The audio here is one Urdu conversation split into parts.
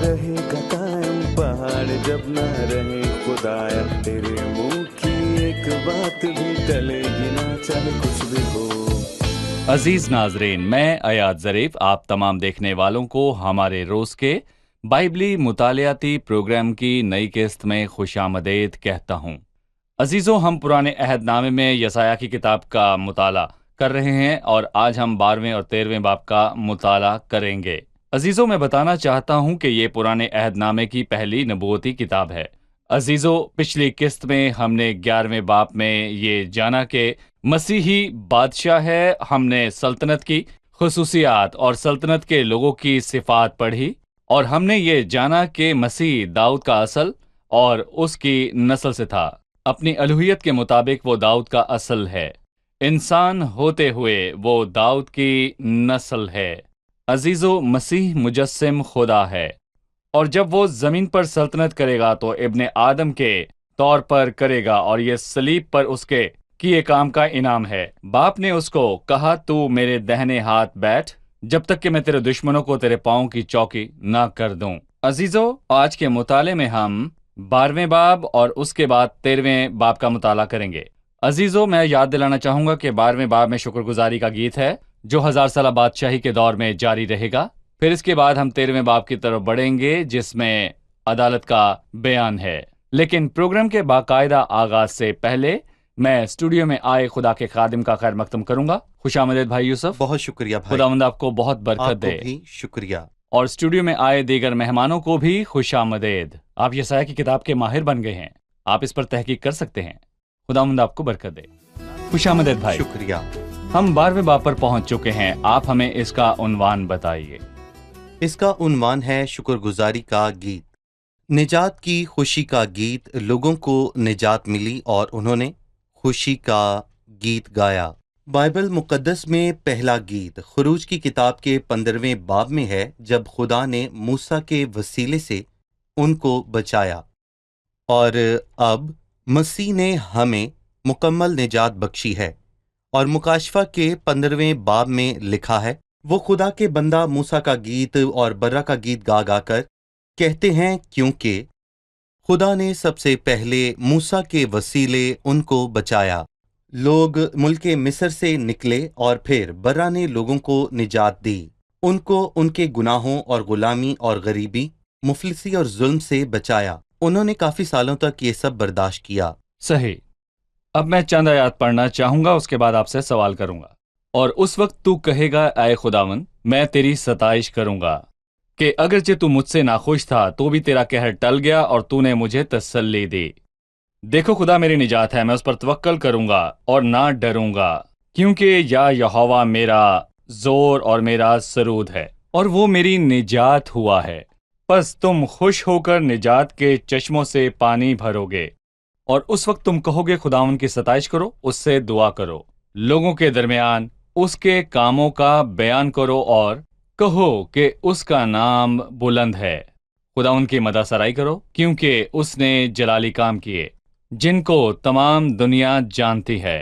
رہے گا قائم پہاڑ جب نہ رہے خدایا، تیرے منہ کی ایک بات بھی ٹلے گی نہ چاہے کچھ بھی ہو۔ عزیز ناظرین، میں ایاد ظریف آپ تمام دیکھنے والوں کو ہمارے روز کے بائبلی مطالعاتی پروگرام کی نئی قسط میں خوش آمدید کہتا ہوں۔ عزیزوں، ہم پرانے عہد نامے میں یسایہ کی کتاب کا مطالعہ کر رہے ہیں اور آج ہم 12ویں اور 13ویں باب کا مطالعہ کریں گے۔ عزیزوں، میں بتانا چاہتا ہوں کہ یہ پرانے عہد نامے کی پہلی نبوتی کتاب ہے۔ عزیزوں، پچھلی قسط میں ہم نے 11ویں باب میں یہ جانا کہ مسیحی بادشاہ ہے۔ ہم نے سلطنت کی خصوصیات اور سلطنت کے لوگوں کی صفات پڑھی، اور ہم نے یہ جانا کہ مسیح داؤد کا اصل اور اس کی نسل سے تھا۔ اپنی الوہیت کے مطابق وہ داؤد کا اصل ہے، انسان ہوتے ہوئے وہ داؤد کی نسل ہے۔ عزیزو، مسیح مجسم خدا ہے، اور جب وہ زمین پر سلطنت کرے گا تو ابن آدم کے طور پر کرے گا، اور یہ صلیب پر اس کے کیے کام کا انعام ہے۔ باپ نے اس کو کہا، تو میرے دہنے ہاتھ بیٹھ جب تک کہ میں تیرے دشمنوں کو تیرے پاؤں کی چوکی نہ کر دوں۔ عزیزو، آج کے مطالعے میں ہم 12ویں باب اور اس کے بعد 13ویں باب کا مطالعہ کریں گے۔ عزیزو، میں یاد دلانا چاہوں گا کہ 12ویں باب میں شکر گزاری کا گیت ہے جو 1000 سالہ بادشاہی کے دور میں جاری رہے گا۔ پھر اس کے بعد ہم 13ویں باب کی طرف بڑھیں گے جس میں عدالت کا بیان ہے۔ لیکن پروگرام کے باقاعدہ آغاز سے پہلے میں اسٹوڈیو میں آئے خدا کے خادم کا خیر مقدم کروں گا۔ خوش آمدید بھائی یوسف۔ بہت شکریہ بھائی، خداوند آپ کو بہت برکت دے۔ آپ کو بھی شکریہ۔ اور اسٹوڈیو میں آئے دیگر مہمانوں کو بھی خوش آمدید۔ آپ یسایہ کی کتاب کے ماہر بن گئے ہیں، آپ اس پر تحقیق کر سکتے ہیں۔ خداوند آپ کو برکت دے۔ خوش آمدید بھائی۔ شکریہ۔ ہم 12ویں باب پر پہنچ چکے ہیں، آپ ہمیں اس کا عنوان بتائیے۔ اس کا عنوان ہے شکر گزاری کا گیت۔ نجات کی خوشی کا گیت، لوگوں کو نجات ملی اور انہوں نے خوشی کا گیت گایا۔ بائبل مقدس میں پہلا گیت خروج کی کتاب کے 15ویں باب میں ہے، جب خدا نے موسیٰ کے وسیلے سے ان کو بچایا، اور اب مسیح نے ہمیں مکمل نجات بخشی ہے۔ اور مکاشفہ کے 15ویں باب میں لکھا ہے، وہ خدا کے بندہ موسیٰ کا گیت اور برہ کا گیت گا گا کر کہتے ہیں، کیونکہ خدا نے سب سے پہلے موسیٰ کے وسیلے ان کو بچایا۔ لوگ ملک مصر سے نکلے اور پھر برہ نے لوگوں کو نجات دی، ان کو ان کے گناہوں اور غلامی اور غریبی، مفلسی اور ظلم سے بچایا۔ انہوں نے کافی سالوں تک یہ سب برداشت کیا۔ صحیح۔ اب میں چند آیات پڑھنا چاہوں گا، اس کے بعد آپ سے سوال کروں گا۔ اور اس وقت تو کہے گا، اے خداوند، میں تیری ستائش کروں گا کہ اگرچہ تو مجھ سے ناخوش تھا تو بھی تیرا قہر ٹل گیا اور تو نے مجھے تسلی دی۔ دیکھو، خدا میری نجات ہے، میں اس پر توکل کروں گا اور نہ ڈروں گا، کیونکہ یا یہوہ میرا زور اور میرا سرود ہے، اور وہ میری نجات ہوا ہے۔ پس تم خوش ہو کر نجات کے چشموں سے پانی بھرو گے، اور اس وقت تم کہو گے، خداوند کی ستائش کرو، اس سے دعا کرو، لوگوں کے درمیان اس کے کاموں کا بیان کرو، اور کہو کہ اس کا نام بلند ہے۔ خداوند کی مدح سرائی کرو، کیونکہ اس نے جلالی کام کیے جن کو تمام دنیا جانتی ہے۔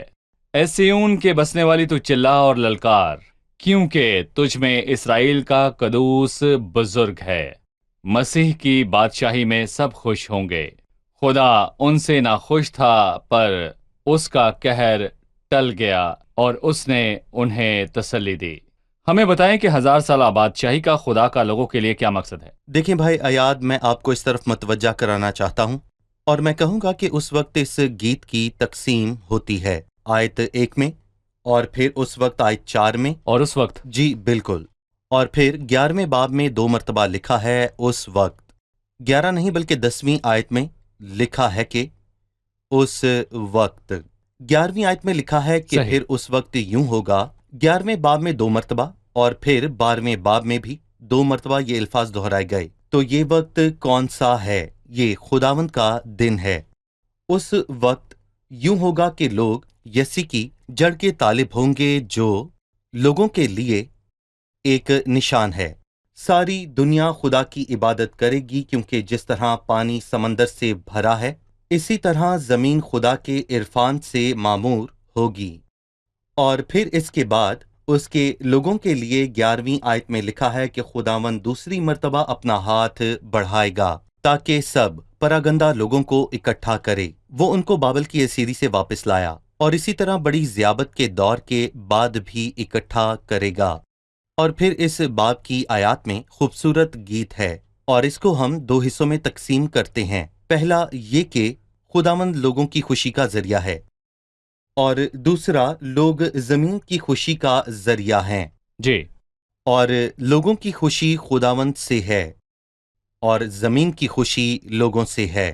اے سیون کے بسنے والی، تو چلا اور للکار، کیونکہ تجھ میں اسرائیل کا قدوس بزرگ ہے۔ مسیح کی بادشاہی میں سب خوش ہوں گے۔ خدا ان سے ناخوش تھا، پر اس کا قہر ٹل گیا اور اس نے انہیں تسلی دی۔ ہمیں بتائیں کہ 1000 سالہ بادشاہی کا خدا کا لوگوں کے لیے کیا مقصد ہے؟ دیکھیں بھائی ایاد، میں آپ کو اس طرف متوجہ کرانا چاہتا ہوں، اور میں کہوں گا کہ اس وقت اس گیت کی تقسیم ہوتی ہے آیت 1 میں، اور پھر اس وقت آیت 4 میں، اور اس وقت جی بالکل، اور پھر 11ویں باب میں 2 مرتبہ لکھا ہے اس وقت۔ 11 نہیں بلکہ 10ویں آیت میں لکھا ہے کہ اس وقت۔ 11ویں آیت میں لکھا ہے کہ صحیح۔ پھر اس وقت یوں ہوگا۔ 11ویں باب میں 2 مرتبہ، اور پھر 12ویں باب میں بھی 2 مرتبہ یہ الفاظ دہرائے گئے۔ تو یہ وقت کون سا ہے؟ یہ خداوند کا دن ہے۔ اس وقت یوں ہوگا کہ لوگ یسی کی جڑ کے طالب ہوں گے، جو لوگوں کے لیے ایک نشان ہے۔ ساری دنیا خدا کی عبادت کرے گی، کیونکہ جس طرح پانی سمندر سے بھرا ہے، اسی طرح زمین خدا کے عرفان سے معمور ہوگی۔ اور پھر اس کے بعد اس کے لوگوں کے لیے 11ویں آیت میں لکھا ہے کہ خداوند دوسری مرتبہ اپنا ہاتھ بڑھائے گا تاکہ سب پراگندہ لوگوں کو اکٹھا کرے۔ وہ ان کو بابل کی اسیری سے واپس لایا اور اسی طرح بڑی ضیابت کے دور کے بعد بھی اکٹھا کرے گا۔ اور پھر اس باب کی آیات میں خوبصورت گیت ہے اور اس کو ہم 2 حصوں میں تقسیم کرتے ہیں۔ پہلا یہ کہ خداوند لوگوں کی خوشی کا ذریعہ ہے، اور دوسرا لوگ زمین کی خوشی کا ذریعہ ہیں۔ جی اور لوگوں کی خوشی خداوند سے ہے اور زمین کی خوشی لوگوں سے ہے،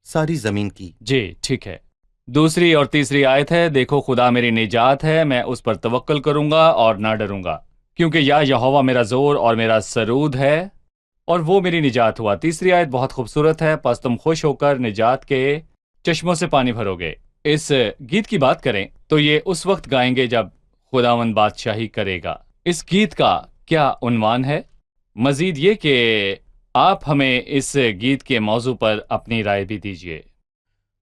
ساری زمین کی۔ جی ٹھیک ہے۔ دوسری اور تیسری آیت ہے، دیکھو خدا میری نجات ہے، میں اس پر توکل کروں گا اور نہ ڈروں گا، کیونکہ یا یہوہ میرا زور اور میرا سرود ہے اور وہ میری نجات ہوا۔ تیسری آیت بہت خوبصورت ہے، پس تم خوش ہو کر نجات کے چشموں سے پانی بھرو گے۔ اس گیت کی بات کریں تو یہ اس وقت گائیں گے جب خداوند بادشاہی کرے گا۔ اس گیت کا کیا عنوان ہے؟ مزید یہ کہ آپ ہمیں اس گیت کے موضوع پر اپنی رائے بھی دیجیے۔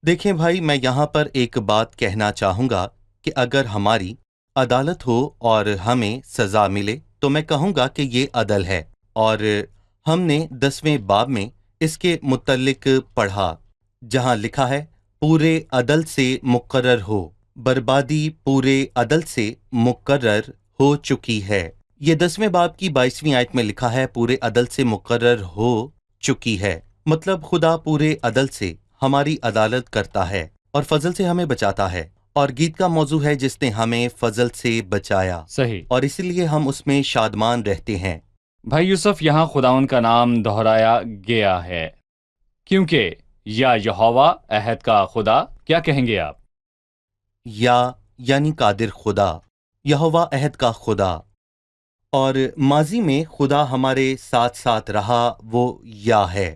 دیکھیں بھائی، میں یہاں پر ایک بات کہنا چاہوں گا کہ اگر ہماری عدالت ہو اور ہمیں سزا ملے تو میں کہوں گا کہ یہ عدل ہے، اور ہم نے 10ویں باب میں اس کے متعلق پڑھا جہاں لکھا ہے پورے عدل سے مقرر ہو، بربادی پورے عدل سے مقرر ہو چکی ہے۔ یہ 10ویں باب کی 22ویں آیت میں لکھا ہے پورے عدل سے مقرر ہو چکی ہے، مطلب خدا پورے عدل سے ہماری عدالت کرتا ہے اور فضل سے ہمیں بچاتا ہے، اور گیت کا موضوع ہے جس نے ہمیں فضل سے بچایا، صحیح۔ اور اسی لیے ہم اس میں شادمان رہتے ہیں۔ بھائی یوسف، یہاں خداوند کا نام دہرایا گیا ہے، کیونکہ یا یہوہ عہد کا خدا، کیا کہیں گے آپ؟ یعنی قادر خدا، یہوہ عہد کا خدا، اور ماضی میں خدا ہمارے ساتھ ساتھ رہا، وہ یا ہے،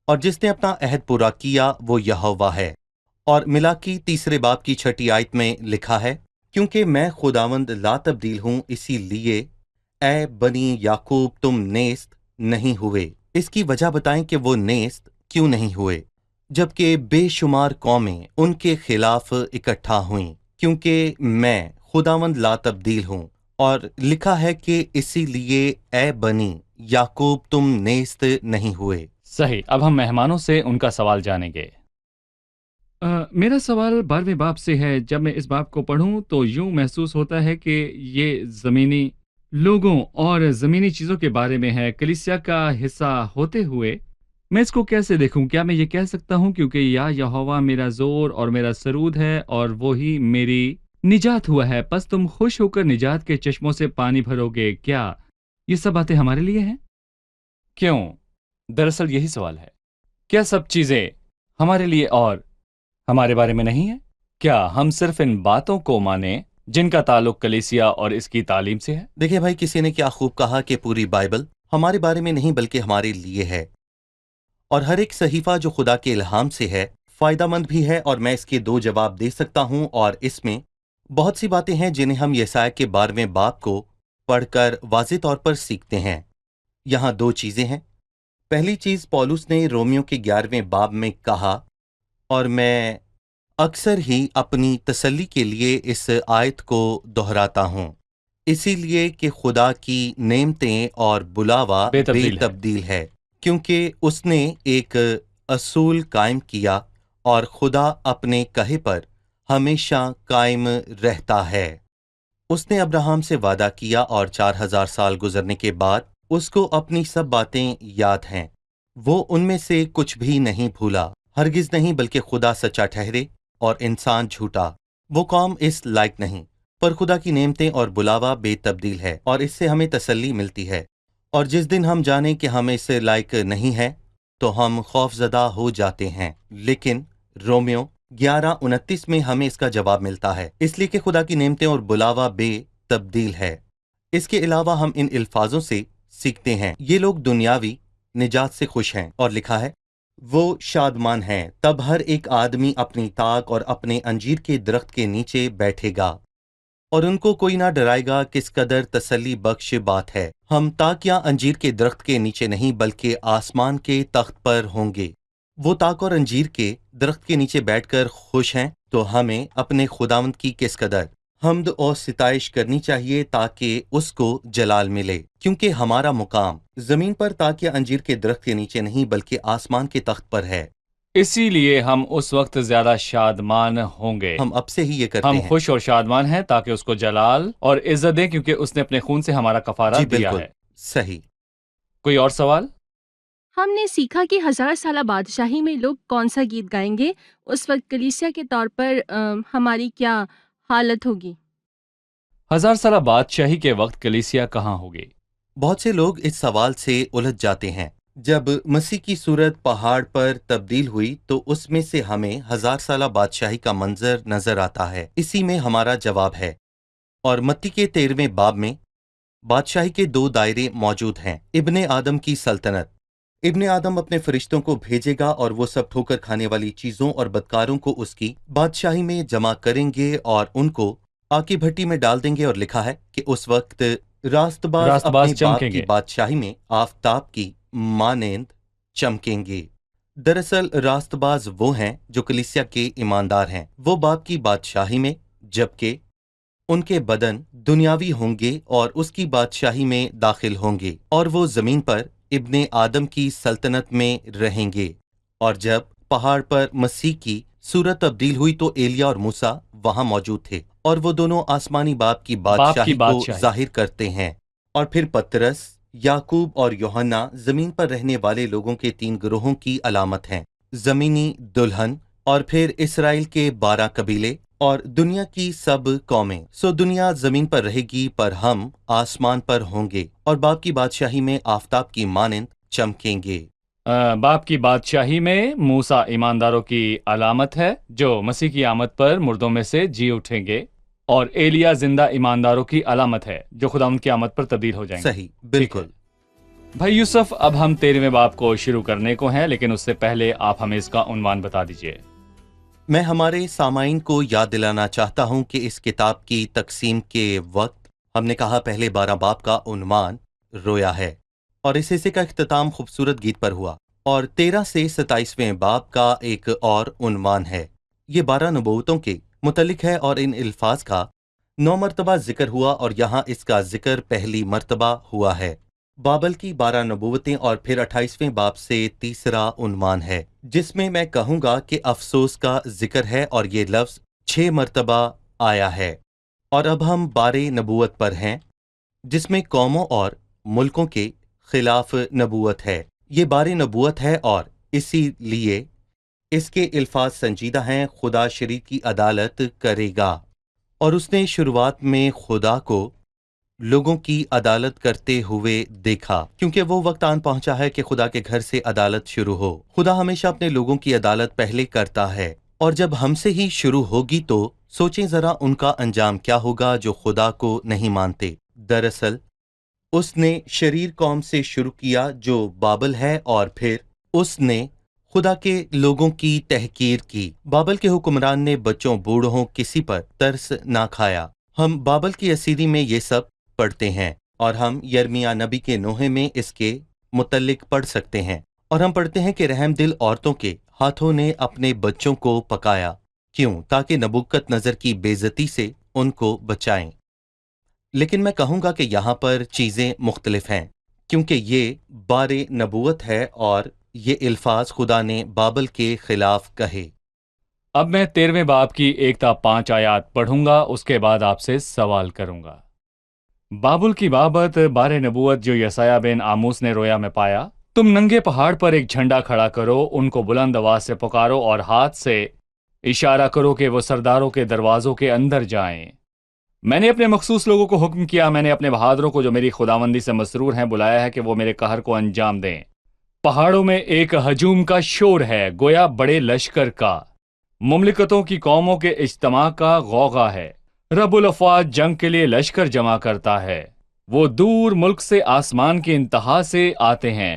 اور جس نے اپنا عہد پورا کیا وہ یہوہ ہے۔ اور ملاکی 3 باب کی 6 آیت میں لکھا ہے کیونکہ میں خداوند لا تبدیل ہوں، اسی لیے اے بنی یعقوب تم نیست نہیں ہوئے۔ اس کی وجہ بتائیں کہ وہ نیست کیوں نہیں ہوئے جبکہ بے شمار قومیں ان کے خلاف اکٹھا ہوئیں، کیونکہ میں خداوند لا تبدیل ہوں، اور لکھا ہے کہ اسی لیے اے بنی یعقوب تم نیست نہیں ہوئے۔ صحیح۔ اب ہم مہمانوں سے ان کا سوال جانیں گے۔ میرا سوال 12ویں باب سے ہے۔ جب میں اس باب کو پڑھوں تو یوں محسوس ہوتا ہے کہ یہ زمینی لوگوں اور زمینی چیزوں کے بارے میں ہے، کلیسیا کا حصہ ہوتے ہوئے میں اس کو کیسے دیکھوں؟ کیا میں یہ کہہ سکتا ہوں کیونکہ یا یہوہ میرا زور اور میرا سرود ہے اور وہی میری نجات ہوا ہے، پس تم خوش ہو کر نجات کے چشموں سے پانی بھرو گے؟ کیا یہ سب باتیں ہمارے لیے ہیں؟ کیوں؟ دراصل یہی سوال ہے، کیا سب چیزیں ہمارے لیے اور ہمارے بارے میں نہیں ہیں؟ کیا ہم صرف ان باتوں کو مانیں جن کا تعلق کلیسیا اور اس کی تعلیم سے ہے؟ دیکھیں بھائی، کسی نے کیا خوب کہا کہ پوری بائبل ہمارے بارے میں نہیں بلکہ ہمارے لیے ہے، اور ہر ایک صحیفہ جو خدا کے الہام سے ہے فائدہ مند بھی ہے، اور میں اس کے 2 جواب دے سکتا ہوں، اور اس میں بہت سی باتیں ہیں جنہیں ہم یسایہ کے 12ویں باب کو پڑھ کر واضح طور پر سیکھتے ہیں۔ یہاں 2 چیزیں ہیں۔ پہلی چیز پولس نے رومیو کے 11ویں باب میں کہا، اور میں اکثر ہی اپنی تسلی کے لیے اس آیت کو دہراتا ہوں، اسی لیے کہ خدا کی نعمتیں اور بلاوا بے بے تبدیل ہے۔ تبدیل ہے، کیونکہ اس نے ایک اصول قائم کیا اور خدا اپنے کہے پر ہمیشہ قائم رہتا ہے۔ اس نے ابراہیم سے وعدہ کیا اور 4000 سال گزرنے کے بعد اس کو اپنی سب باتیں یاد ہیں، وہ ان میں سے کچھ بھی نہیں بھولا، ہرگز نہیں، بلکہ خدا سچا ٹھہرے اور انسان جھوٹا۔ وہ قوم اس لائق نہیں، پر خدا کی نعمتیں اور بلاوا بے تبدیل ہے، اور اس سے ہمیں تسلی ملتی ہے، اور جس دن ہم جانیں کہ ہم اس لائق نہیں ہیں تو ہم خوف زدہ ہو جاتے ہیں، لیکن رومیو 11:29 میں ہمیں اس کا جواب ملتا ہے، اس لیے کہ خدا کی نعمتیں اور بلاوا بے تبدیل ہے۔ اس کے علاوہ ہم ان الفاظوں سے سیکھتے ہیں یہ لوگ دنیاوی نجات سے خوش ہیں، اور لکھا ہے وہ شادمان ہیں، تب ہر ایک آدمی اپنی طاق اور اپنے انجیر کے درخت کے نیچے بیٹھے گا، اور ان کو کوئی نہ ڈرائے گا۔ کس قدر تسلی بخش بات ہے، ہم طاق یا انجیر کے درخت کے نیچے نہیں بلکہ آسمان کے تخت پر ہوں گے۔ وہ طاق اور انجیر کے درخت کے نیچے بیٹھ کر خوش ہیں، تو ہمیں اپنے خداوند کی کس قدر حمد اور ستائش کرنی چاہیے تاکہ اس کو جلال ملے، کیونکہ ہمارا مقام زمین پر تاکہ انجیر کے درخت کے نیچے نہیں بلکہ آسمان کے تخت پر ہے۔ اسی لیے ہم اس وقت زیادہ شادمان ہوں گے۔ ہم اب سے ہی یہ کرتے ہم ہیں۔ خوش اور شادمان ہیں تاکہ اس کو جلال اور عزت دیں، کیونکہ اس نے اپنے خون سے ہمارا کفارہ جی دیا بالکل ہے۔ صحیح۔ کوئی اور سوال؟ ہم نے سیکھا کہ 1000 سالہ بادشاہی میں لوگ کون سا گیت گائیں گے۔ اس وقت کلیسیا کے طور پر ہماری کیا حالت ہوگی؟ 1000 سالہ بادشاہی کے وقت کلیسیا کہاں ہوگی؟ بہت سے لوگ اس سوال سے الجھ جاتے ہیں۔ جب مسیح کی صورت پہاڑ پر تبدیل ہوئی تو اس میں سے ہمیں 1000 سالہ بادشاہی کا منظر نظر آتا ہے۔ اسی میں ہمارا جواب ہے، اور متی کے 13ویں باب میں بادشاہی کے 2 دائرے موجود ہیں۔ ابن آدم کی سلطنت۔ ابن آدم اپنے فرشتوں کو بھیجے گا اور وہ سب ٹھوکر کھانے والی چیزوں اور بدکاروں کو اس کی بادشاہی میں جمع کریں گے اور ان کو آگ کی بھٹی میں ڈال دیں گے، اور لکھا ہے کہ اس وقت راست باز راست اپنے باز باپ چمکیں کی گے۔ بادشاہی میں آفتاب کی مانند چمکیں گے۔ دراصل راست باز وہ ہیں جو کلیسیا کے ایماندار ہیں، وہ باپ کی بادشاہی میں، جبکہ ان کے بدن دنیاوی ہوں گے اور اس کی بادشاہی میں داخل ہوں گے، اور وہ زمین پر ابن آدم کی سلطنت میں رہیں گے۔ اور جب پہاڑ پر مسیح کی صورت تبدیل ہوئی تو ایلیا اور موسیٰ وہاں موجود تھے، اور وہ دونوں آسمانی باپ کی بادشاہی کو ظاہر کرتے ہیں۔ اور پھر پترس، یعقوب اور یوحنا زمین پر رہنے والے لوگوں کے 3 گروہوں کی علامت ہیں، زمینی دلہن، اور پھر اسرائیل کے 12 قبیلے اور دنیا کی سب قومیں۔ سو دنیا زمین پر رہے گی پر ہم آسمان پر ہوں گے، اور باپ کی بادشاہی میں آفتاب کی مانند چمکیں گے۔ باپ کی بادشاہی میں موسیٰ ایمانداروں کی علامت ہے جو مسیح کی آمد پر مردوں میں سے جی اٹھیں گے، اور ایلیا زندہ ایمانداروں کی علامت ہے جو خدا ان کی آمد پر تبدیل ہو جائیں گے۔ صحیح، بالکل۔ بھائی یوسف، اب ہم 13ویں باب کو شروع کرنے کو ہیں، لیکن اس سے پہلے آپ ہمیں اس کا عنوان بتا دیجئے۔ میں ہمارے سامعین کو یاد دلانا چاہتا ہوں کہ اس کتاب کی تقسیم کے وقت ہم نے کہا پہلے 12 باب کا عنوان رویا ہے، اور اس حصے کا اختتام خوبصورت گیت پر ہوا، اور 13 سے 27ویں باب کا ایک اور عنوان ہے۔ یہ 12 نبوتوں کے متعلق ہے، اور ان الفاظ کا 9 مرتبہ ذکر ہوا، اور یہاں اس کا ذکر پہلی مرتبہ ہوا ہے۔ بابل کی 12 نبوتیں، اور پھر 28ویں باب سے تیسرا عنوان ہے جس میں میں کہوں گا کہ افسوس کا ذکر ہے، اور یہ لفظ 6 مرتبہ آیا ہے۔ اور اب ہم 12 نبوت پر ہیں جس میں قوموں اور ملکوں کے خلاف نبوت ہے۔ یہ 12 نبوت ہے، اور اسی لیے اس کے الفاظ سنجیدہ ہیں۔ خدا شریر کی عدالت کرے گا، اور اس نے شروعات میں خدا کو لوگوں کی عدالت کرتے ہوئے دیکھا، کیونکہ وہ وقت آن پہنچا ہے کہ خدا کے گھر سے عدالت شروع ہو۔ خدا ہمیشہ اپنے لوگوں کی عدالت پہلے کرتا ہے، اور جب ہم سے ہی شروع ہوگی تو سوچیں ذرا ان کا انجام کیا ہوگا جو خدا کو نہیں مانتے۔ دراصل اس نے شریر قوم سے شروع کیا جو بابل ہے، اور پھر اس نے خدا کے لوگوں کی تحقیر کی۔ بابل کے حکمران نے بچوں بوڑھوں کسی پر ترس نہ کھایا۔ ہم بابل کی اسیری میں یہ سب پڑھتے ہیں، اور ہم یرمیاہ نبی کے نوحے میں اس کے متعلق پڑھ سکتے ہیں، اور ہم پڑھتے ہیں کہ رحم دل عورتوں کے ہاتھوں نے اپنے بچوں کو پکایا، کیوں؟ تاکہ نبوکت نظر کی بے عزتی سے ان کو بچائیں۔ لیکن میں کہوں گا کہ یہاں پر چیزیں مختلف ہیں، کیونکہ یہ 12 نبوت ہے اور یہ الفاظ خدا نے بابل کے خلاف کہے۔ اب میں 13ویں باب کی 1 تا 5 آیات پڑھوں گا، اس کے بعد آپ سے سوال کروں گا۔ بابل کی بابت 12 نبوت جو یسایہ بن آموس نے رویا میں پایا۔ تم ننگے پہاڑ پر ایک جھنڈا کھڑا کرو، ان کو بلند آواز سے پکارو اور ہاتھ سے اشارہ کرو کہ وہ سرداروں کے دروازوں کے اندر جائیں۔ میں نے اپنے مخصوص لوگوں کو حکم کیا، میں نے اپنے بہادروں کو جو میری خداوندی سے مسرور ہیں بلایا ہے کہ وہ میرے قہر کو انجام دیں۔ پہاڑوں میں ایک ہجوم کا شور ہے، گویا بڑے لشکر کا، مملکتوں کی قوموں کے اجتماع کا غوغا ہے۔ رب الافواج جنگ کے لیے لشکر جمع کرتا ہے، وہ دور ملک سے آسمان کی انتہا سے آتے ہیں۔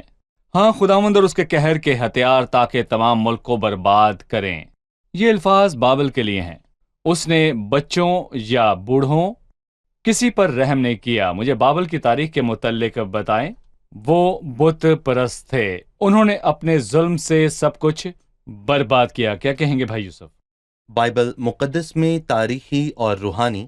ہاں، خداوند اور اس کے قہر کے ہتھیار تاکہ تمام ملک کو برباد کریں۔ یہ الفاظ بابل کے لیے ہیں۔ اس نے بچوں یا بوڑھوں کسی پر رحم نہیں کیا۔ مجھے بابل کی تاریخ کے متعلق بتائیں۔ وہ بت پرست تھے، انہوں نے اپنے ظلم سے سب کچھ برباد کیا۔ کیا کہیں گے بھائی یوسف؟ بائبل مقدس میں تاریخی اور روحانی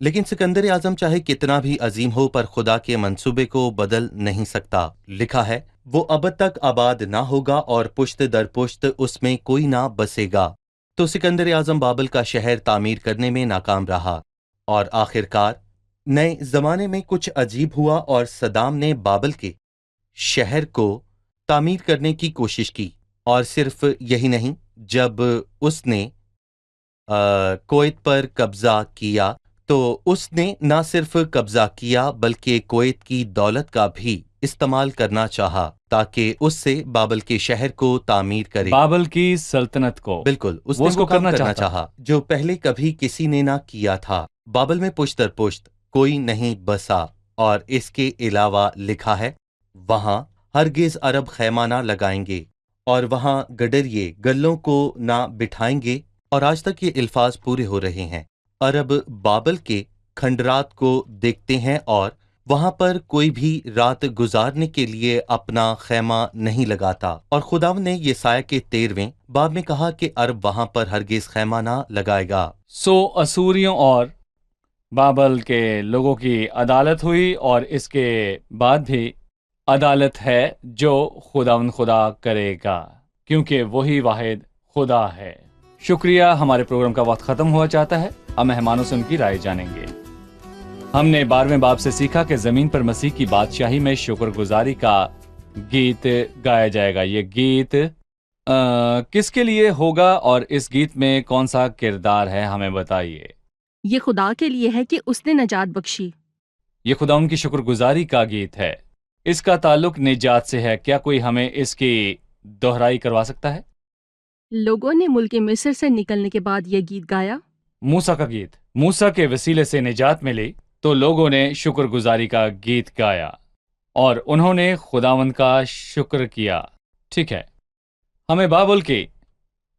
لیکن سکندر اعظم چاہے کتنا بھی عظیم ہو پر خدا کے منصوبے کو بدل نہیں سکتا۔ لکھا ہے وہ ابد تک آباد نہ ہوگا اور پشت در پشت اس میں کوئی نہ بسے گا۔ تو سکندر اعظم بابل کا شہر تعمیر کرنے میں ناکام رہا اور آخرکار نئے زمانے میں کچھ عجیب ہوا اور صدام نے بابل کے شہر کو تعمیر کرنے کی کوشش کی۔ اور صرف یہی نہیں، جب اس نے کویت پر قبضہ کیا تو اس نے نہ صرف قبضہ کیا بلکہ کویت کی دولت کا بھی استعمال کرنا چاہا تاکہ اس سے بابل کے شہر کو تعمیر کرے۔ بابل کی سلطنت کو بالکل، اس وہ نے اس وہ کو کام کرنا کرنا چاہتا چاہا جو پہلے کبھی کسی نے نہ کیا تھا۔ بابل میں پشت در پشت کوئی نہیں بسا، اور اس کے علاوہ لکھا ہے وہاں ہرگز عرب خیمہ نہ لگائیں گے اور وہاں گڈریے گلوں کو نہ بٹھائیں گے، اور آج تک یہ الفاظ پورے ہو رہے ہیں۔ عرب بابل کے کھنڈرات کو دیکھتے ہیں اور وہاں پر کوئی بھی رات گزارنے کے لیے اپنا خیمہ نہیں لگاتا، اور خداوند نے یسایہ کے 13ویں باب میں کہا کہ عرب وہاں پر ہرگز خیمہ نہ لگائے گا۔ سو اسوریوں اور بابل کے لوگوں کی عدالت ہوئی، اور اس کے بعد بھی عدالت ہے جو خداوند خدا کرے گا، کیونکہ وہی واحد خدا ہے۔ شکریہ، ہمارے پروگرام کا وقت ختم ہوا چاہتا ہے۔ اب مہمانوں سے ان کی رائے جانیں گے۔ ہم نے 12ویں باب سے سیکھا کہ زمین پر مسیح کی بادشاہی میں شکر گزاری کا گیت گایا جائے گا۔ یہ گیت کس کے لیے ہوگا اور اس گیت میں کون سا کردار ہے، ہمیں بتائیے۔ یہ خدا کے لیے ہے کہ اس نے نجات بخشی۔ یہ خدا ان کی شکر گزاری کا گیت ہے، اس کا تعلق نجات سے ہے۔ کیا کوئی ہمیں اس کی دہرائی کروا سکتا ہے؟ لوگوں نے ملک مصر سے نکلنے کے بعد یہ گیت گایا۔ موسیٰ کا گیت، موسیٰ کے وسیلے سے نجات ملی تو لوگوں نے شکر گزاری کا گیت گایا اور انہوں نے خداوند کا شکر کیا۔ ٹھیک ہے، ہمیں بابل کی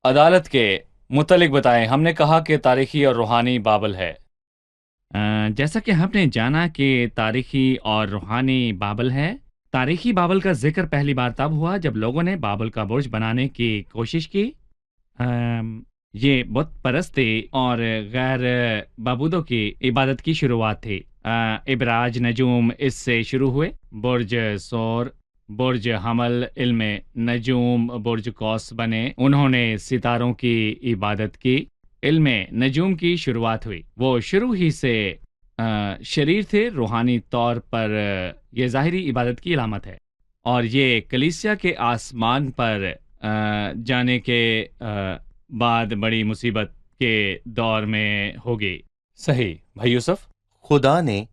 عدالت کے متعلق بتائیں۔ ہم نے کہا کہ تاریخی اور روحانی بابل ہے۔ جیسا کہ ہم نے جانا کہ تاریخی اور روحانی بابل ہے۔ تاریخی بابل کا ذکر پہلی بار تب ہوا جب لوگوں نے بابل کا برج بنانے کی کوشش کی۔ یہ بت پرستی اور غیر معبودوں کی عبادت کی شروعات تھی۔ ابراج نجوم اس سے شروع ہوئے۔ برج سور، برج حمل، علم نجوم، برج قوس بنے۔ انہوں نے ستاروں کی عبادت کی۔ علم نجوم کی شروعات ہوئی۔ وہ شروع ہی سے شریر تھے۔ روحانی طور پر یہ ظاہری عبادت کی علامت ہے، اور یہ کلیسیا کے آسمان پر جانے کے بعد بڑی مصیبت کے دور میں ہوگی۔ صحیح بھائی یوسف؟ خدا نے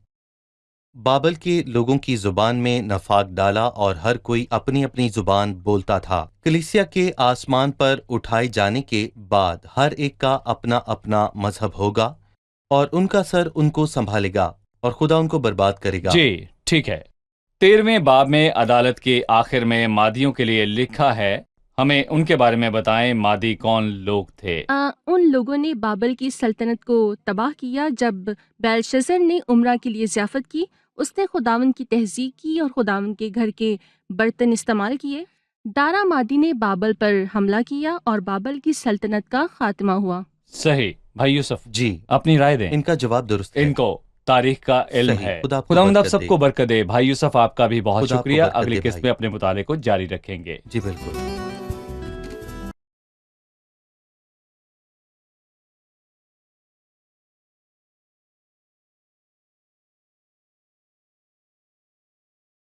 بابل کے لوگوں کی زبان میں نفاق ڈالا اور ہر کوئی اپنی اپنی زبان بولتا تھا۔ کلیسیا کے آسمان پر اٹھائے جانے کے بعد ہر ایک کا اپنا اپنا مذہب ہوگا اور ان کا سر ان کو سنبھالے گا اور خدا ان کو برباد کرے گا۔ جی ٹھیک ہے۔ 13ویں باب میں عدالت کے آخر میں مادیوں کے لیے لکھا ہے۔ ہمیں ان کے بارے میں بتائیں، مادی کون لوگ تھے؟ ان لوگوں نے بابل کی سلطنت کو تباہ کیا۔ جب بیلشزر نے عمرہ کے لیے ضیافت کی، اس نے خداوند کی تہزیب کی اور خداوند کے گھر کے برتن استعمال کیے۔ دارا مادی نے بابل پر حملہ کیا اور بابل کی سلطنت کا خاتمہ ہوا۔ صحیح بھائی یوسف؟ جی، اپنی رائے دیں۔ ان کا جواب درست ہے۔ ان کو تاریخ کا علم صحیح، ہے۔ خدا آپ کو خداوند آپ برکت سب دے۔ کو برکت دے۔ بھائی یوسف، آپ کا بھی بہت خدا آپ کو شکریہ۔ برکت اگلی دے قسط بھائی۔ میں اپنے مطالعے کو جاری رکھیں گے۔ جی بالکل۔